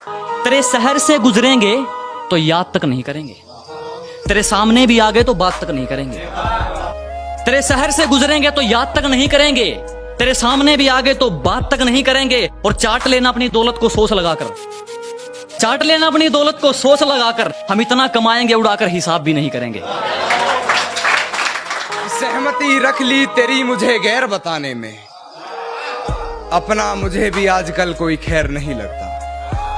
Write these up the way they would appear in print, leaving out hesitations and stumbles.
तेरे शहर से गुजरेंगे तो याद तक नहीं करेंगे, तेरे सामने भी आ गए तो बात तक नहीं करेंगे। तेरे शहर से गुजरेंगे तो याद तक नहीं करेंगे, तेरे सामने भी आ गए तो बात तक नहीं करेंगे। और चाट लेना अपनी दौलत को सोच लगाकर, चाट लेना अपनी दौलत को सोच लगाकर। हम इतना कमाएंगे उड़ाकर हिसाब भी नहीं करेंगे। सहमति रख ली तेरी मुझे गैर बताने में, अपना मुझे भी आजकल कोई खैर नहीं लगता।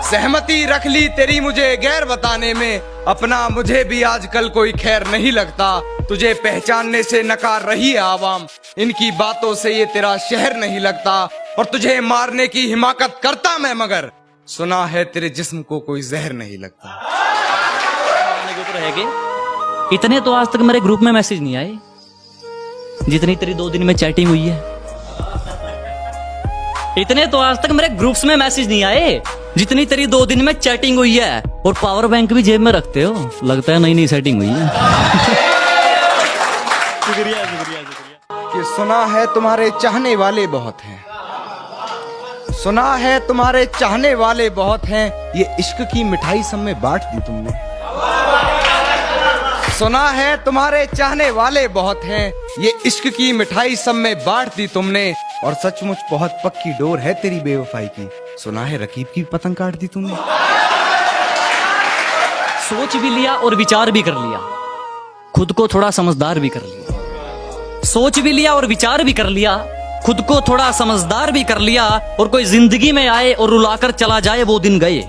सहमति रख ली तेरी मुझे गैर बताने में, अपना मुझे भी आजकल कोई खैर नहीं लगता। तुझे पहचानने से नकार रही है आवाम, इनकी बातों से ये तेरा शहर नहीं लगता। और तुझे मारने की हिमाकत करता मैं, मगर सुना है तेरे जिस्म को कोई जहर नहीं लगता। इतने तो आज तक मेरे ग्रुप में मैसेज नहीं आए जितनी तेरी 2 दिन में चैटिंग हुई है। इतने तो आज तक मेरे ग्रुप्स में मैसेज नहीं आए जितनी तेरी 2 दिन में चैटिंग हुई है। और पावर बैंक भी जेब में रखते हो, लगता है नई नई सेटिंग हुई है। शुक्रिया शुक्रिया शुक्रिया। कि सुना है तुम्हारे चाहने वाले बहुत हैं, सुना है तुम्हारे चाहने वाले बहुत हैं, ये इश्क की मिठाई सब में बांट दी तुमने। सुना है तुम्हारे चाहने वाले बहुत हैं, ये इश्क की मिठाई सब में बांट दी तुमने। और सचमुच बहुत पक्की डोर है तेरी बेवफाई की, सुना है रकीब की पतंग काट दी तुमने। सोच भी लिया और विचार भी कर लिया, खुद को थोड़ा समझदार भी कर लिया। सोच भी लिया और विचार भी कर लिया, खुद को थोड़ा समझदार भी कर लिया। और कोई जिंदगी में आए और रुलाकर चला जाए वो दिन गए।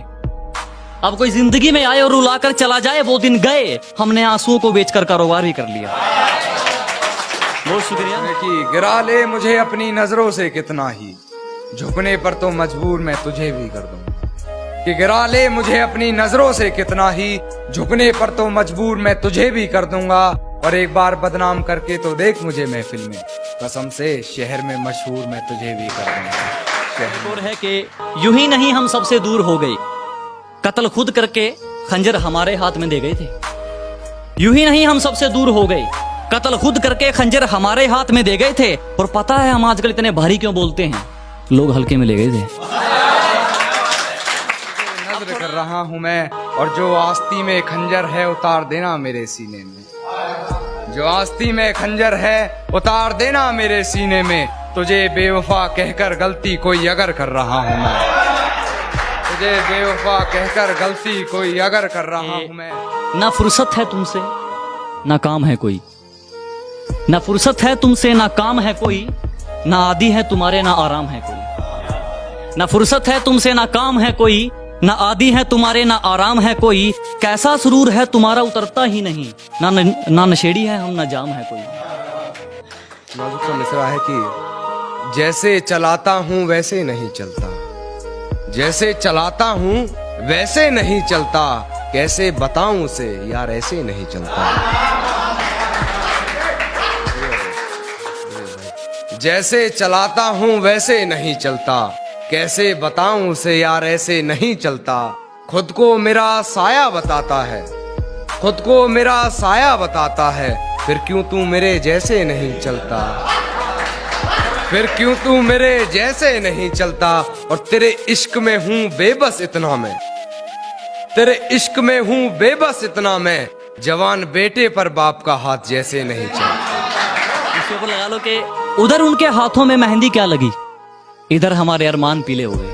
अब कोई जिंदगी में आए और रुलाकर चला जाए वो दिन गए। हमने आंसुओं को बेचकर कारोबार भी कर लिया। बहुत शुक्रिया। कि गिरा ले मुझे अपनी नजरों से कितना ही, झुकने पर तो मजबूर मैं तुझे भी कर दूं। कि गिरा ले मुझे अपनी नजरों से कितना ही, झुकने पर तो मजबूर मैं तुझे भी कर दूंगा। और एक बार बदनाम करके तो देख मुझे महफिल में, कसम से शहर में मशहूर मैं तुझे भी कर दूंगा। और है कि यूं ही नहीं हम सबसे दूर हो गए, कत्ल खुद करके खंजर हमारे हाथ में दे गए थे। यूं ही नहीं हम सबसे दूर हो गए, कत्ल खुद करके खंजर हमारे हाथ में दे गए थे। और पता है हम आजकल इतने भारी क्यों बोलते हैं, लोग हल्के में ले गए थे। नजर कर रहा हूं मैं, और जो आस्ती में खंजर है उतार देना मेरे सीने में। जो आस्ती में खंजर है उतार देना मेरे सीने में। तुझे बेवफा कहकर गलती कोई अगर कर रहा हूं मैं, तुझे बेवफा कहकर गलती कोई अगर कर रहा हूं मैं। ना फुर्सत है तुमसे ना काम है कोई, ना फुर्सत है तुमसे ना काम है कोई, ना आदि है तुम्हारे ना आराम है कोई। ना फुर्सत है तुमसे ना काम है कोई, ना आदि है तुम्हारे ना आराम है कोई। कैसा सुरूर है तुम्हारा उतरता ही नहीं, ना नशेड़ी है हम ना जाम है कोई। नाजुक सा मिसरा है कि जैसे चलाता हूँ वैसे नहीं चलता, जैसे चलाता हूँ वैसे नहीं चलता। कैसे बताऊं उसे यार ऐसे नहीं चलता। जैसे चलाता हूँ वैसे नहीं चलता, कैसे बताऊं उसे यार ऐसे नहीं चलता। खुद को मेरा साया बताता है, खुद को मेरा साया बताता है। फिर क्यों तू मेरे जैसे नहीं चलता, फिर क्यों तू मेरे जैसे नहीं चलता। और तेरे इश्क में हूँ बेबस इतना मैं, तेरे इश्क में हूँ बेबस इतना मैं। जवान बेटे पर बाप का हाथ जैसे नहीं चलता। इसके ऊपर लगा लो कि उधर उनके हाथों में मेहंदी क्या लगी, इधर हमारे अरमान पीले हो गए।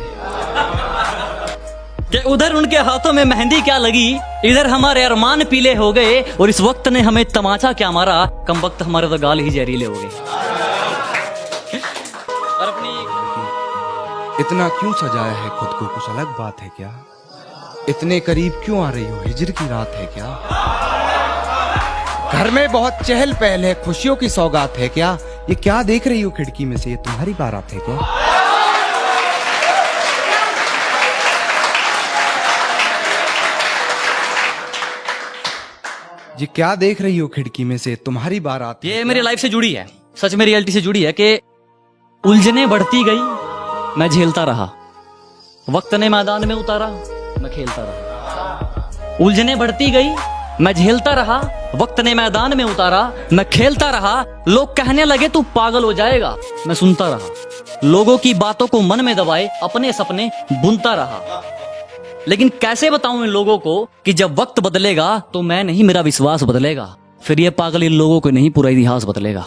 कि उधर उनके हाथों में मेहंदी क्या लगी, इधर हमारे अरमान पीले हो गए। और इस वक्त ने हमें तमाचा क्या मारा, कम वक्त हमारे तो गाल ही जहरीले हो गए। और अपनी इतना क्यों सजाया है खुद को, कुछ अलग बात है क्या? इतने करीब क्यों आ रही हो, हिजर की रात है क्या? घर में बहुत चहल पहल है, खुशियों की सौगात है क्या? ये क्या देख रही हो खिड़की में से, ये तुम्हारी बारात है क्या? ये क्या देख रही हो खिड़की में से, तुम्हारी बारात? ये मेरी लाइफ से जुड़ी है, सच में रियलिटी से जुड़ी है। कि उलझने बढ़ती गई मैं झेलता रहा, वक्त ने मैदान में उतारा मैं खेलता रहा। उलझने बढ़ती गई मैं झेलता रहा, वक्त ने मैदान में उतारा मैं खेलता रहा। लोग कहने लगे तू पागल हो जाएगा, मैं सुनता रहा। लोगों की बातों को मन में दबाए अपने सपने बुनता रहा। लेकिन कैसे बताऊं इन लोगों को कि जब वक्त बदलेगा तो मैं नहीं, मेरा विश्वास बदलेगा। फिर ये पागल इन लोगों को नहीं, पूरा इतिहास बदलेगा।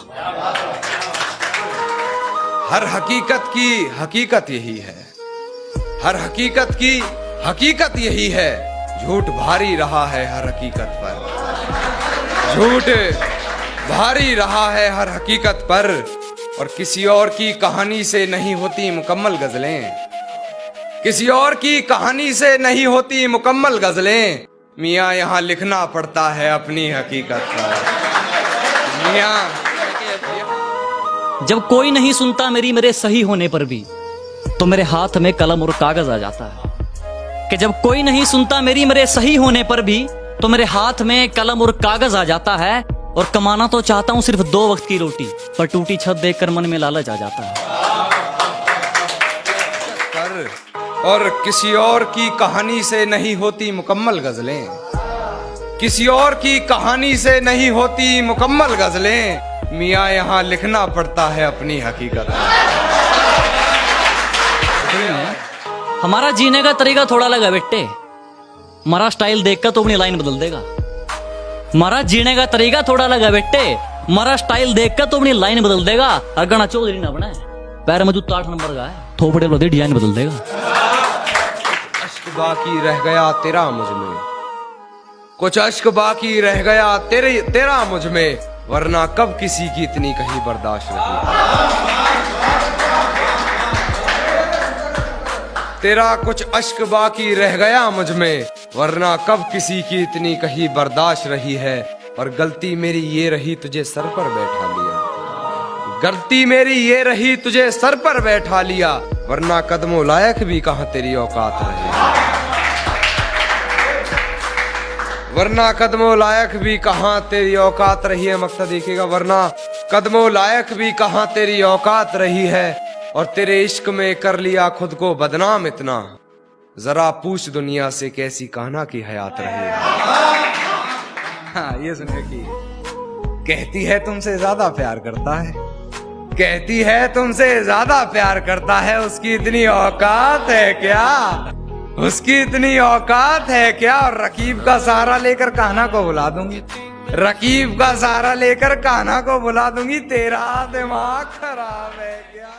हर हकीकत की हकीकत यही है, हर हकीकत की हकीकत यही है। झूठ भारी रहा है हर हकीकत पर, झूठ भारी रहा है हर हकीकत पर। और किसी और की कहानी से नहीं होती मुकम्मल गजलें, किसी और की कहानी से नहीं होती मुकम्मल गजलें। मियाँ यहाँ लिखना पड़ता है अपनी हकीकत पर। मियाँ जब कोई नहीं सुनता मेरे सही होने पर भी, तो मेरे हाथ में कलम और कागज आ जाता है। कि जब कोई नहीं सुनता मेरे सही होने पर भी, तो मेरे हाथ में कलम और कागज आ जाता है। और कमाना तो चाहता हूं सिर्फ 2 वक्त की रोटी, पर टूटी छत देखकर मन में लालच आ जाता है। और किसी और की कहानी से नहीं होती मुकम्मल गजलें, किसी और की कहानी से नहीं होती मुकम्मल गजलें। मियाँ यहाँ लिखना पड़ता है अपनी हकीकत। हमारा जीने का तरीका थोड़ा लगा बेटे, हमारा स्टाइल देखकर तो अपनी लाइन बदल देगा। हमारा जीने का तरीका थोड़ा लगा बेटे, हमारा स्टाइल देखकर तो अपनी लाइन बदल देगा। अरगना चौधरी ना बनाए, पैर में जूता 8 नंबर का है, थोपड़े बदल डिजाइन बदल देगा। अश्क बाकी रह गया तेरा मुझ में, कुछ अश्क बाकी रह गया तेरा मुझ में, वरना कब किसी की इतनी कहीं बर्दाश्त रही। तेरा कुछ अश्क बाकी रह गया मुझ में, वरना कब किसी की इतनी कहीं बर्दाश्त रही है। और गलती मेरी ये रही तुझे सर पर बैठा लिया, गलती मेरी ये रही तुझे सर पर बैठा लिया, वरना कदमों लायक भी कहां तेरी औकात रही, वरना कदमों लायक भी कहां तेरी औकात रही है। मकसद देखिएगा, वरना कदमों लायक भी कहां तेरी औकात रही है। और तेरे इश्क में कर लिया खुद को बदनाम इतना, जरा पूछ दुनिया से कैसी कान्हा की हयात रही। हाँ, ये सुनिए कि कहती है तुमसे ज्यादा प्यार करता है, कहती है तुमसे ज्यादा प्यार करता है, उसकी इतनी औकात है क्या, उसकी इतनी औकात है क्या। और रकीब का सहारा लेकर कान्हा को बुला दूंगी, रकीब का सहारा लेकर कान्हा को बुला दूंगी, तेरा दिमाग खराब है क्या।